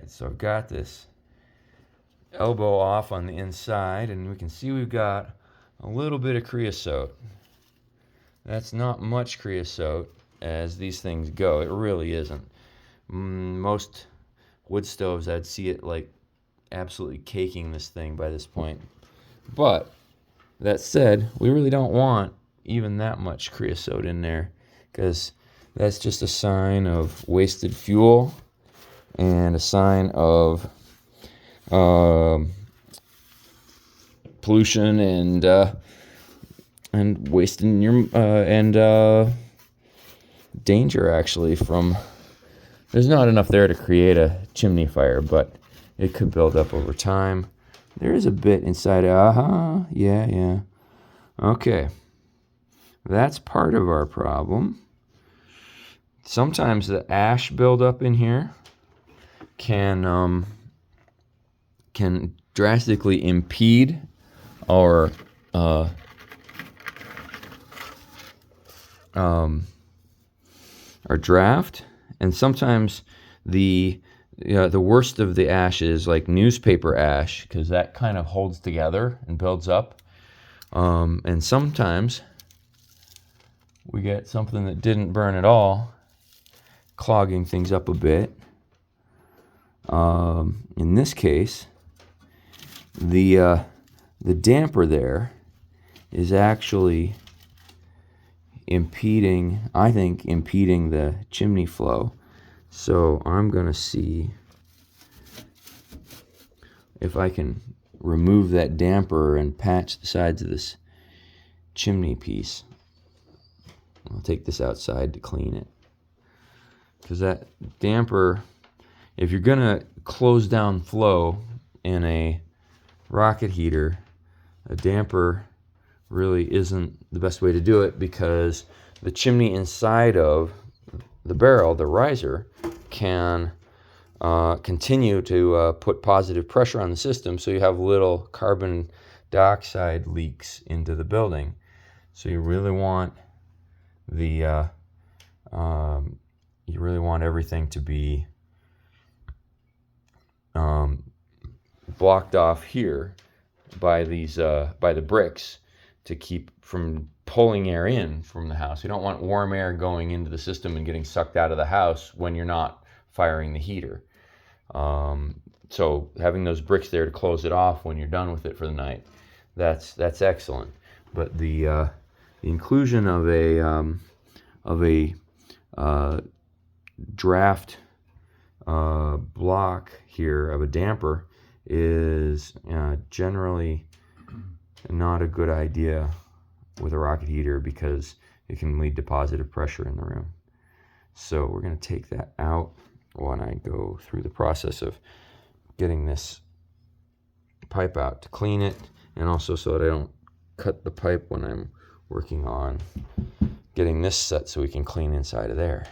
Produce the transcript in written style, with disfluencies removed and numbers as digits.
right, so I've got this elbow off on the inside, and we can see we've got a little bit of creosote. That's not much creosote as these things go. It really isn't. Most wood stoves, I'd see it like absolutely caking this thing by this point. But that said, we really don't want even that much creosote in there, because that's just a sign of wasted fuel and a sign of pollution and wasting your and danger actually from. There's not enough there to create a chimney fire, but it could build up over time. There is a bit inside. Yeah. Okay, that's part of our problem. Sometimes the ash buildup in here can drastically impede our draft, and sometimes the worst of the ash is like newspaper ash, because that kind of holds together and builds up. And sometimes we get something that didn't burn at all, clogging things up a bit. In this case, the damper there is actually impeding the chimney flow. So I'm going to see if I can remove that damper and patch the sides of this chimney piece. I'll take this outside to clean it, because that damper, if you're going to close down flow in a rocket heater, a damper really isn't the best way to do it, because the chimney inside of the barrel, the riser, can continue to put positive pressure on the system, so you have little carbon dioxide leaks into the building. So you really want everything to be blocked off here by these by the bricks, to keep from pulling air in from the house. You don't want warm air going into the system and getting sucked out of the house when you're not firing the heater. So having those bricks there to close it off when you're done with it for the night, that's excellent. But the inclusion of a draft block here of a damper is generally not a good idea with a rocket heater, because it can lead to positive pressure in the room. So we're going to take that out when I go through the process of getting this pipe out to clean it, and also so that I don't cut the pipe when I'm working on getting this set so we can clean inside of there.